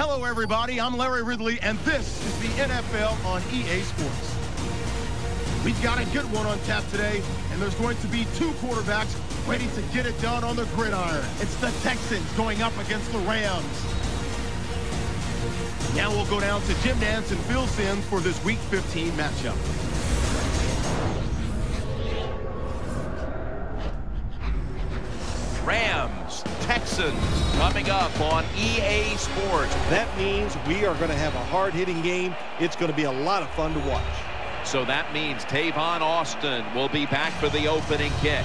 Hello, everybody. I'm Larry Ridley, and this is the NFL on EA Sports. We've got a good one on tap today, and there's going to be two quarterbacks ready to get it done on the gridiron. It's the Texans going up against the Rams. Now we'll go down to Jim Nantz and Phil Simms for this Week 15 matchup. Rams, Texans coming up on EA Sports. That means we are going to have a hard-hitting game. It's going to be a lot of fun to watch. So that means Tavon Austin will be back for the opening kick.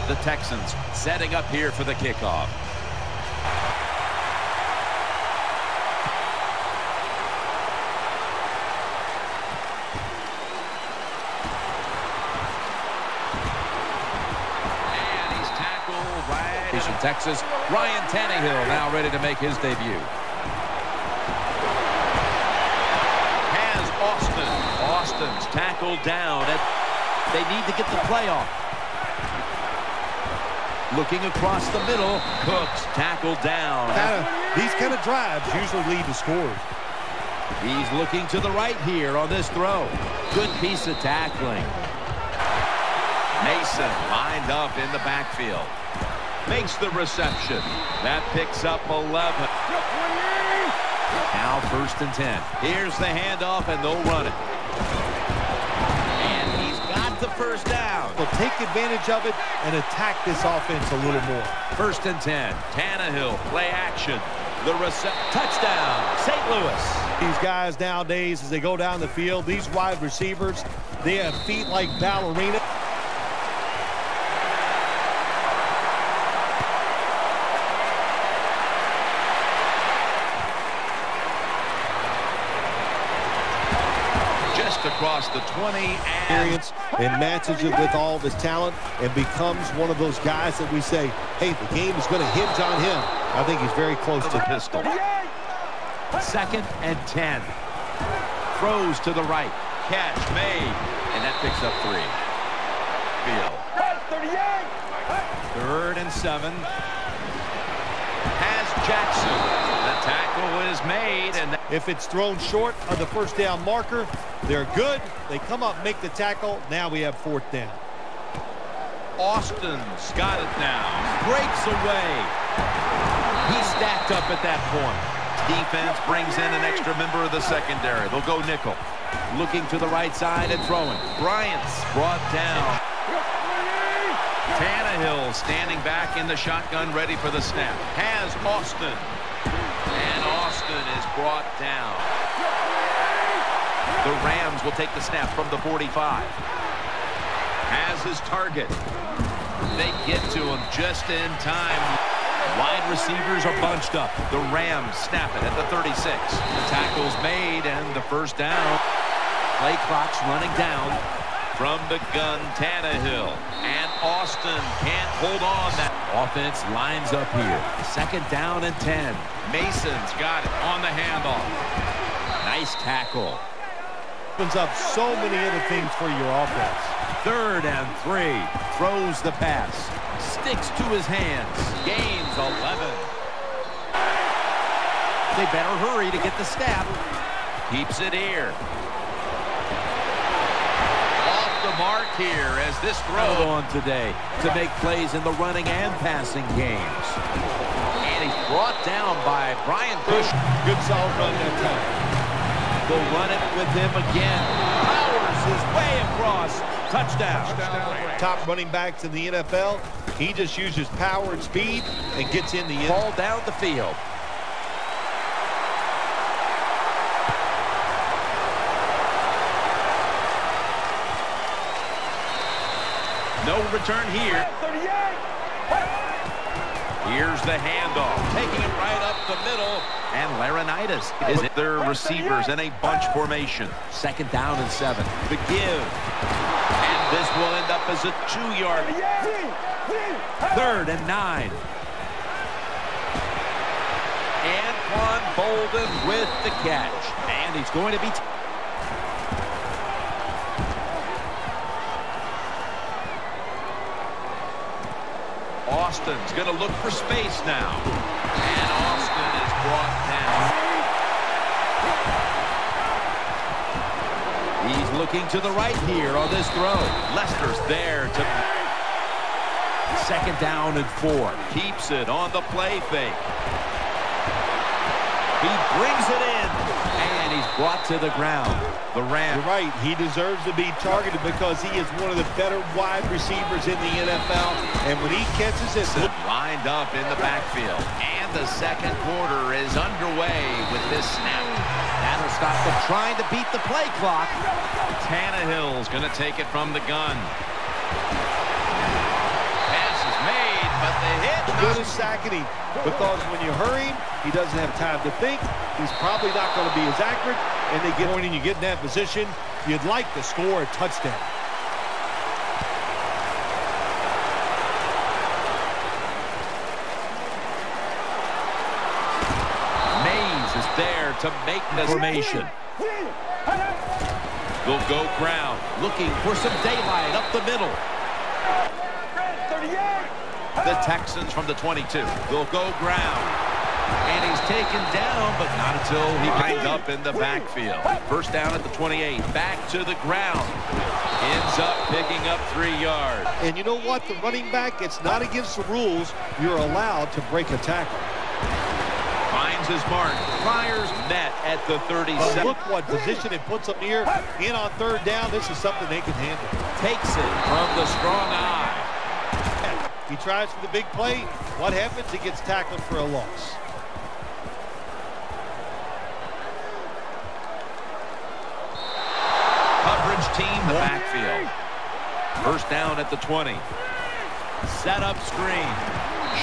The Texans setting up here for the kickoff. Texas, Ryan Tannehill now ready to make his debut. Has Austin. Austin's tackled down. They need to get the play off. Looking across the middle. Cooks tackled down. These kind of drives usually lead to scores. He's looking to the right here on this throw. Good piece of tackling. Mason lined up in the backfield. Makes the reception. That picks up 11. Now 1st and 10. Here's the handoff, and they'll run it. And he's got the first down. They'll take advantage of it and attack this offense a little more. 1st and 10. Tannehill, play action. The touchdown, St. Louis. These guys nowadays, as they go down the field, these wide receivers, they have feet like ballerina. Across the 20 and matches it with all of his talent and becomes one of those guys that we say, hey, the game is going to hinge on him. I think he's very close to the pistol. 2nd and 10. Throws to the right. Catch made. And that picks up 3. Field. 3rd and 7. Has Jackson. The tackle is made. And if it's thrown short of the first down marker, they're good. They come up, make the tackle. Now we have 4th down. Austin's got it now. Breaks away. He's stacked up at that point. Defense brings in an extra member of the secondary. They'll go nickel. Looking to the right side and throwing. Bryant's brought down. Tannehill standing back in the shotgun, ready for the snap. Has Austin. And Austin is brought down. The Rams will take the snap from the 45. Has his target. They get to him just in time. Wide receivers are bunched up. The Rams snap it at the 36. The tackle's made and the first down. Play clock's running down. From the gun, Tannehill. And Austin can't hold on. That offense lines up here. 2nd down and 10. Mason's got it on the handoff. Nice tackle. Opens up so many other things for your offense. 3rd and 3. Throws the pass. Sticks to his hands. Gains 11. They better hurry to get the snap. Keeps it here. Off the mark here as this throw on today to make plays in the running and passing games. And he's brought down by Brian Bush. Good solid run that time. They'll run it with him again. Powers his way across. Touchdown. Top running backs in the NFL. He just uses power and speed and gets in the end. Ball down the field. No return here. Here's the handoff. Taking it right up the middle. And Laurinaitis is their receivers in a bunch formation. 2nd down and 7. The give. And this will end up as a 2-yard. 3rd and 9. Anquan Bolden with the catch. And he's going to be... Austin's going to look for space now. And Austin is brought down. looking to the right here on this throw. Lester's there to... Second down and 4. Keeps it on the play fake. He brings it in, and he's brought to the ground. The Rams. You're right. He deserves to be targeted because he is one of the better wide receivers in the NFL. And when he catches it, lined up in the backfield. And the second quarter is underway with this snap. That'll stop them trying to beat the play clock. Tannehill's going to take it from the gun. Pass is made, but the hit. Good as sacking him because when you hurry him, he doesn't have time to think. He's probably not going to be as accurate. And they get when you get in that position, you'd like to score a touchdown. Mays is there to make the formation. They'll go ground, looking for some daylight up the middle. The Texans from the 22. They'll go ground. And he's taken down, but not until he lined up in the backfield. First down at the 28. Back to the ground. Ends up picking up 3 yards. And you know what? The running back, it's not against the rules. You're allowed to break a tackle. Finds his mark. Fires net at the 37. Look what position it puts them here. In on third down, this is something they can handle. Takes it from the strong eye. He tries for the big play. What happens? He gets tackled for a loss. Coverage team, the backfield. First down at the 20. Set up screen.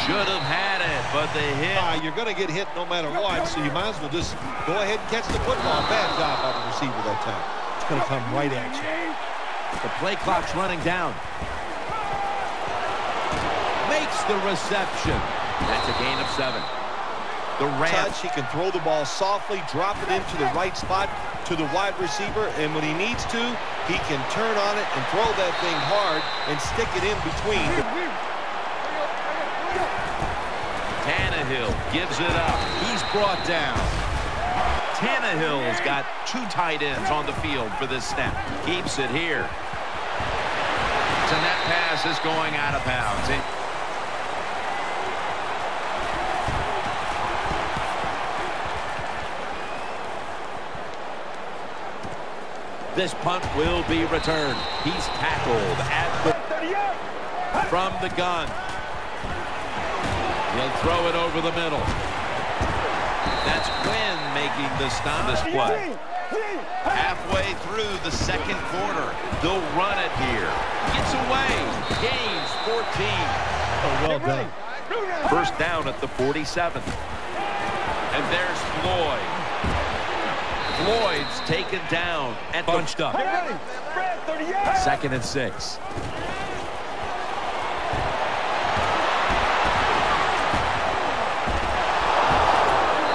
Should have had it, but the hit. You're going to get hit no matter what, so you might as well just go ahead and catch the football. Bad job by the receiver that time. It's going to come right at you. The play clock's running down. Makes the reception. That's a gain of 7. The Rams. He can throw the ball softly, drop it into the right spot to the wide receiver, and when he needs to, he can turn on it and throw that thing hard and stick it in between. Tannehill gives it up. He's brought down. Tannehill's got 2 tight ends on the field for this snap. Keeps it here. And that pass is going out of bounds. This punt will be returned. He's tackled at the from the gun. He'll throw it over the middle. That's Quinn making the stop this play. Halfway through the second quarter, they'll run it here. Gets away. Gains 14. Oh, well done. First down at the 47. And there's Floyd. Floyd's taken down and bunched up. Second and 6.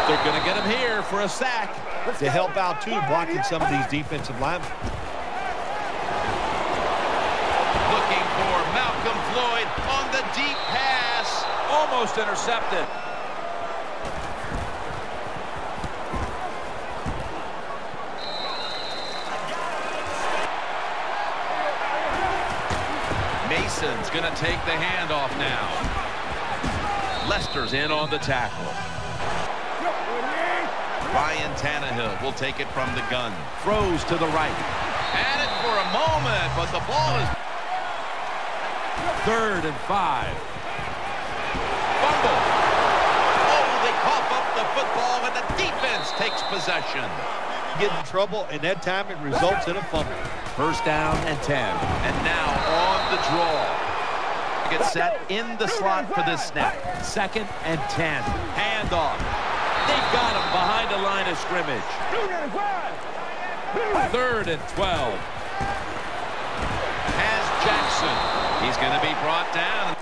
They're going to get him here for a sack. To help out, too, blocking some of these defensive linemen. Looking for Malcolm Floyd on the deep pass. Almost intercepted. Mason's going to take the handoff now. Lester's in on the tackle. Ryan Tannehill will take it from the gun. Throws to the right. Had it for a moment, but the ball is... 3rd and 5. Fumble. Oh, they cough up the football, and the defense takes possession. Get in trouble, and that time it results in a fumble. First down and 10. And now on the draw. Get set in the slot for this snap. 2nd and 10. Handoff. They've got him behind the line of scrimmage. 3rd and 12. Has Jackson. He's going to be brought down.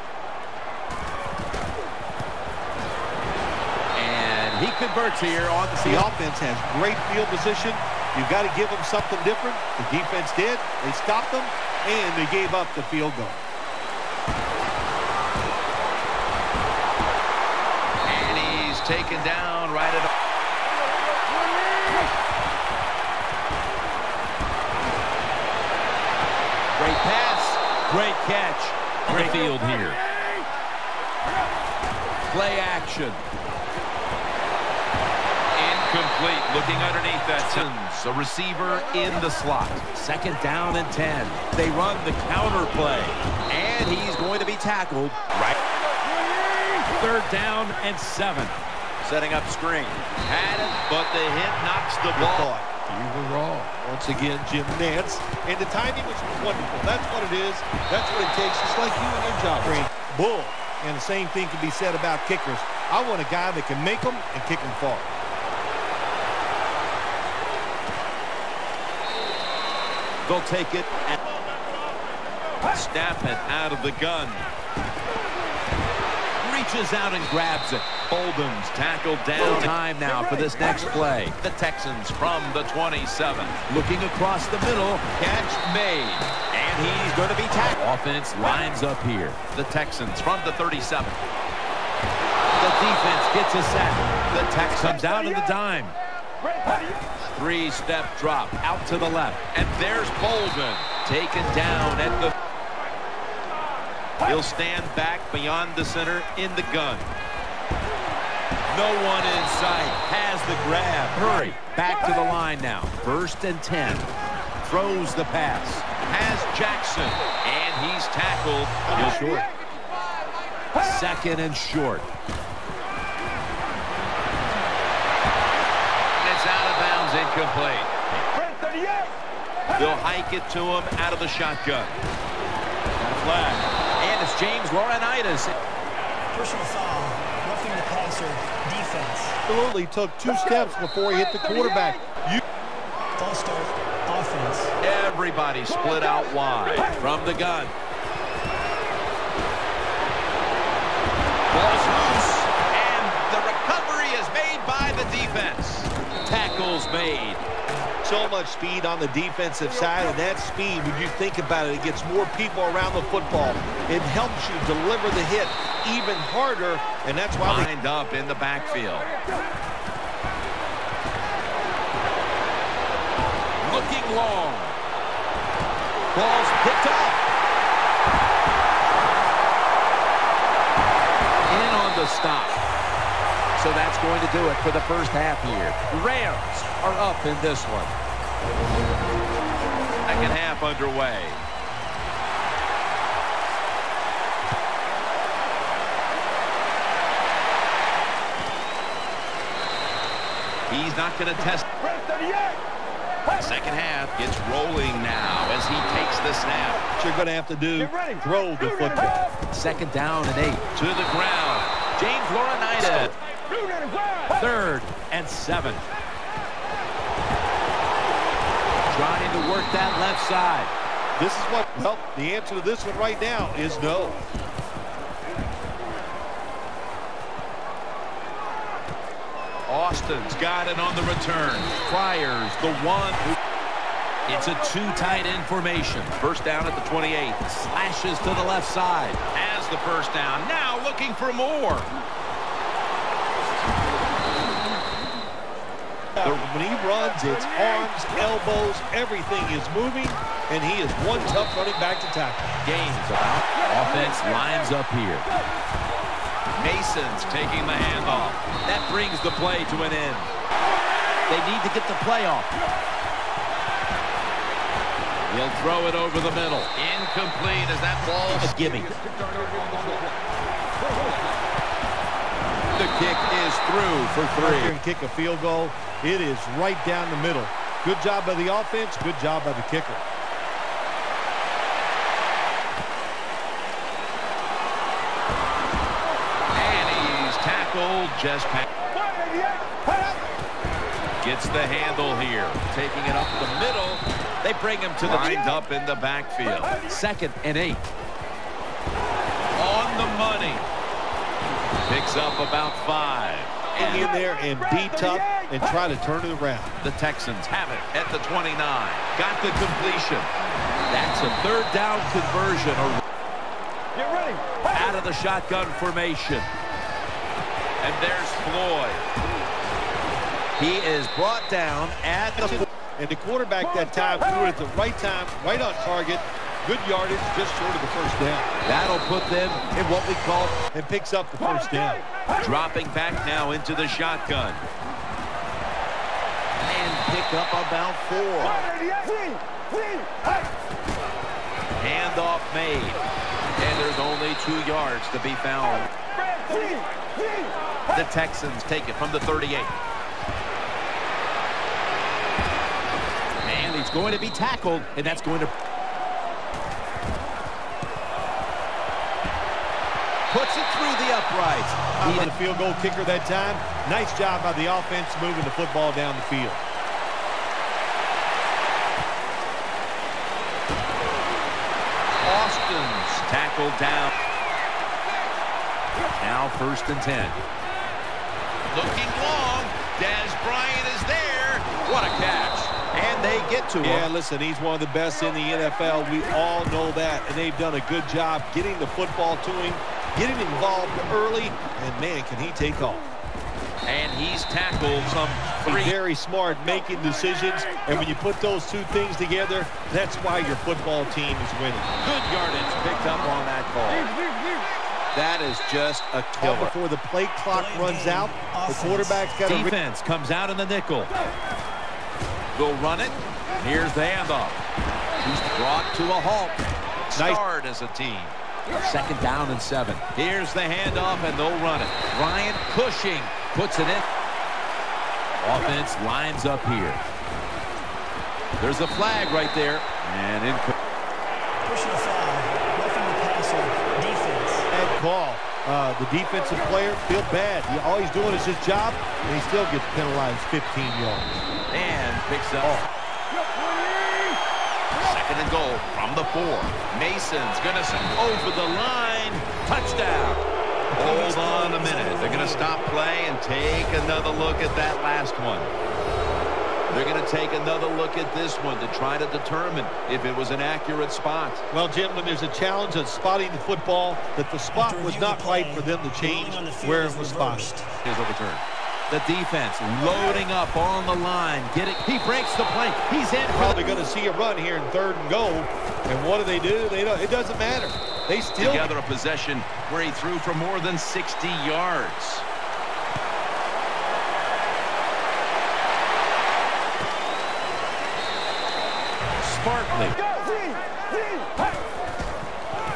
And he converts here on the The field. offense has great field position. You've got to give them something different. The defense did. They stopped them, and they gave up the field goal. And he's taken down right at... Great catch. On the field here. Play action. Incomplete. Looking underneath that. A receiver in the slot. Second down and 10. They run the counter play. And he's going to be tackled. Right. Third down and 7. Setting up screen. Had it, but the hit knocks the ball. You were wrong. Once again, Jim Nance. And the timing was wonderful. That's what it is. That's what it takes. Just like you and your job. Bull. And the same thing can be said about kickers. I want a guy that can make them and kick them far. They'll take it and snap it out of the gun. Reaches out and grabs it. Bolden's tackled down. Time now for this next play. The Texans from the 27. Looking across the middle. Catch made. And he's going to be tackled. Offense lines up here. The Texans from the 37. The defense gets a sack. The Texans comes out of the dime. Three-step drop out to the left. And there's Bolden taken down at the... He'll stand back beyond the center in the gun. No one in sight. Has the grab. Hurry. Back to the line now. First and 10. Throws the pass. Has Jackson. And he's tackled. He's short. Second and short. It's out of bounds. Incomplete. They'll hike it to him out of the shotgun. Got a flag. And it's James Laurinaitis. Personal foul, roughing the passer, defense. Absolutely took 2 steps before he hit the quarterback. False start, offense. Everybody split out wide from the gun. Ball's loose, and the recovery is made by the defense. Tackles made. So much speed on the defensive side, and that speed, when you think about it, it gets more people around the football. It helps you deliver the hit even harder, and that's why they lined up in the backfield. Looking long. Ball's picked up. In on the stop. So that's going to do it for the first half here. The Rams are up in this one. Second half underway. He's not going to test. Second half gets rolling now as he takes the snap. What you're going to have to do, throw the football. Second down and 8. To the ground. James Laurinaitis. Third and 7. Trying to work that left side. This is what, well, the answer to this one right now is no. Austin's got it on the return. Fires the one. It's a 2 tight end formation. First down at the 28. Slashes to the left side. Has the first down. Now looking for more. When he runs, it's arms, elbows, everything is moving, and he is one tough running back to tackle. Gains about. Offense lines up here. Mason's taking the handoff. That brings the play to an end. They need to get the play off. He'll throw it over the middle. Incomplete as that ball. A gimme. The kick is through for 3. And kick a field goal. It is right down the middle. Good job by the offense. Good job by the kicker. And he's tackled just past. Gets the handle here. Taking it up the middle. They bring him to the lined up in the backfield. Second and 8. On the money. Picks up about 5. And in there and be tough and try to turn it around. The Texans have it at the 29. Got the completion. That's a third down conversion. Get ready. Out of the shotgun formation. And there's Floyd. He is brought down at the... And the quarterback that time threw it at the right time, right on target. Good yardage, just short of the first down. That'll put them in what we call and picks up the first down. Dropping back now into the shotgun. And pick up about 4. Handoff made. And there's only 2 yards to be found. The Texans take it from the 38. And he's going to be tackled, and that's going to puts it through the uprights. Even the field goal kicker that time. Nice job by the offense moving the football down the field. Austin's tackled down. Now 1st and 10. Looking long. Dez Bryant is there. What a catch. And they get to him. Yeah, listen, he's one of the best in the NFL. We all know that. And they've done a good job getting the football to him, getting involved early, and man, can he take off. And he's tackled some 3. Very smart, making decisions, and when you put those 2 things together, that's why your football team is winning. Good yardage picked up on that call. That is just a killer. Before the play clock runs out, the quarterback's got to... Defense comes out in the nickel. They'll run it. Here's the handoff. He's brought to a halt. Start as a team. 2nd down and 7. Here's the handoff, and they'll run it. Ryan Cushing puts it in. Offense lines up here. There's a flag right there. And in. Pushing a foul. Roughing the passer. Defense. Bad call. The defensive player feel bad. All he's doing is his job, and he still gets penalized 15 yards. And picks up. 2nd and goal from the 4. Mason's going to send over the line. Touchdown. Hold on a minute. They're going to stop play and take another look at that last one. They're going to take another look at this one to try to determine if it was an accurate spot. Well, Jim, when there's a challenge of spotting the football, that the spot was not right for them to change where it was spotted. Is overturned. The defense loading up on the line. He breaks the play. He's in. Probably going to see a run here in 3rd and goal. And what do? It doesn't matter. They still together a possession where he threw for more than 60 yards. Sparkly.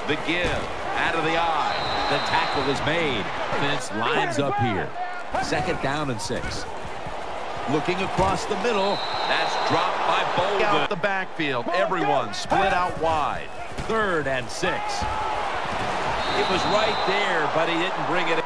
The give out of the eye. The tackle is made. Vince lines up here. 2nd down and 6. Looking across the middle. That's dropped by Bolden. Out the backfield. Everyone split out wide. 3rd and 6. It was right there, but he didn't bring it in.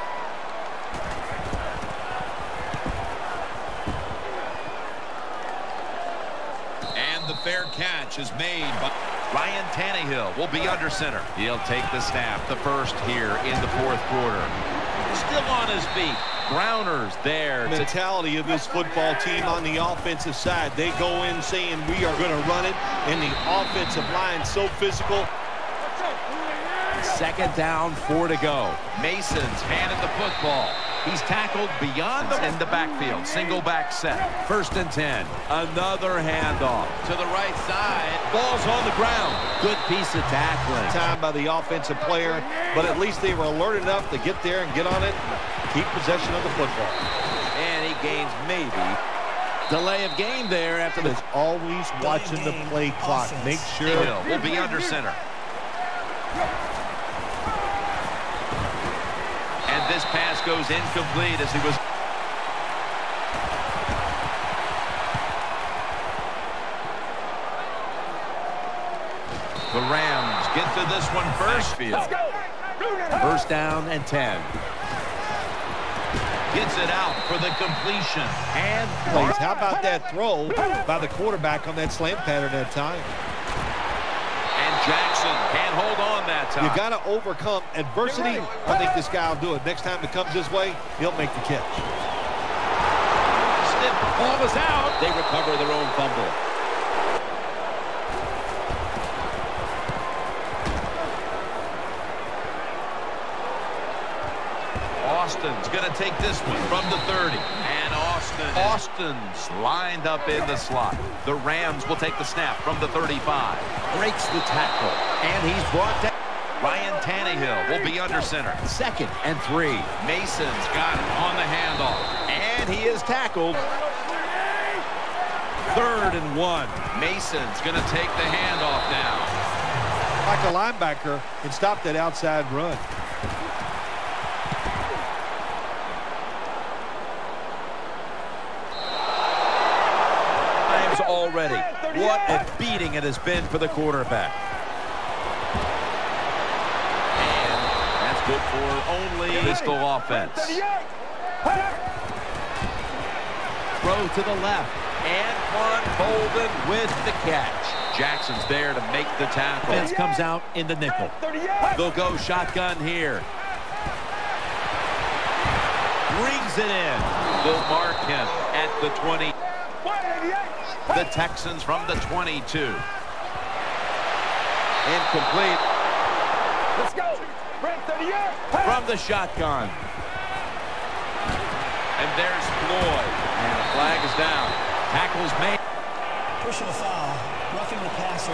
And the fair catch is made by Ryan Tannehill. Will be under center. He'll take the snap. The first here in the 4th quarter. Still on his feet. Browners there. Mentality of this football team on the offensive side. They go in saying we are going to run it, and the offensive line so physical. 2nd down, 4 to go. Mason's handed the football. He's tackled beyond in the backfield. Single back set. 1st and 10. Another handoff to the right side. Ball's on the ground. Good piece of tackling. Time by the offensive player, but at least they were alert enough to get there and get on it and keep possession of the football. And he gains maybe delay of game there after this. Always watching the play clock. Make sure. Will be under center. And this pass goes incomplete as he was. The Rams get to this one first. Field. 1st down and 10. Gets it out for the completion. And plays. How about that throw by the quarterback on that slant pattern that time? And Jackson can't hold on that time. You got to overcome adversity. I think this guy will do it. Next time it comes his way, he'll make the catch. Stiff ball was out. They recover their own fumble. Austin's going to take this one from the 30. And Austin Austin's lined up in the slot. The Rams will take the snap from the 35. Breaks the tackle, and he's brought down. Ryan Tannehill will be under center. 2nd and 3. Mason's got it on the handoff, and he is tackled. 3rd and 1. Mason's going to take the handoff now. Like a linebacker and stop that outside run. Times already. What a beating it has been for the quarterback. And that's good for only pistol offense. Throw to the left. Anquan Bolden with the catch. Jackson's there to make the tackle. Vince comes out in the nickel. They'll go shotgun here. Brings it in. They'll mark him at the 20. The Texans from the 22. Incomplete. Let's go. From the shotgun. And there's Floyd. And the flag is down. Tackles made. Pushing a foul. Roughing the passer.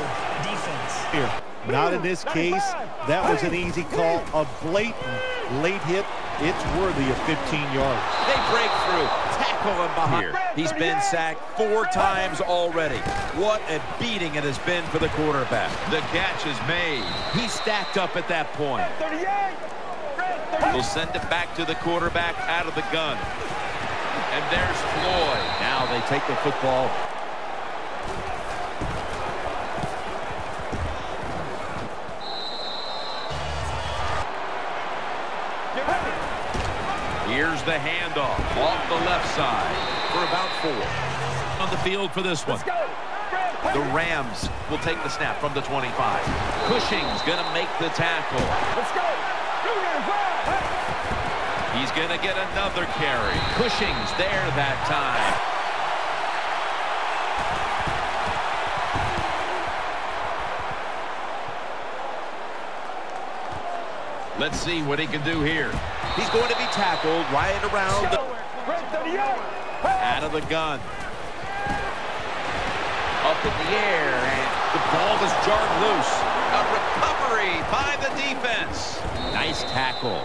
Defense. Here. Not in this case. That was an easy call. A blatant late hit. It's worthy of 15 yards. They break through. Tackle him behind. He's been sacked 4 times already. What a beating it has been for the quarterback. The catch is made. He stacked up at that point. They'll send it back to the quarterback out of the gun. And there's Floyd. Now they take the football. Here's the handoff off the left side for about 4. On the field for this one. The Rams will take the snap from the 25. Cushing's going to make the tackle. Let's go. He's going to get another carry. Cushing's there that time. Let's see what he can do here. He's going to be tackled right around the... Out of the gun. Up in the air, and the ball is jarred loose. A recovery by the defense. Nice tackle.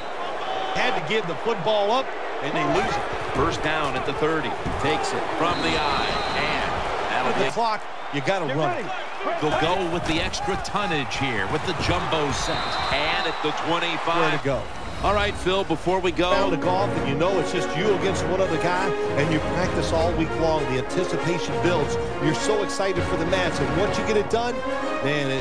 Had to give the football up, and they lose it. First down at the 30. Takes it from the eye, and that'll With be... the clock, you got to run it. They'll go with the extra tonnage here with the jumbo set. And at the 25. Where to go? All right, Phil, before we go. Down to golf, and you know it's just you against one other guy, and you practice all week long. The anticipation builds. You're so excited for the match, and once you get it done, man,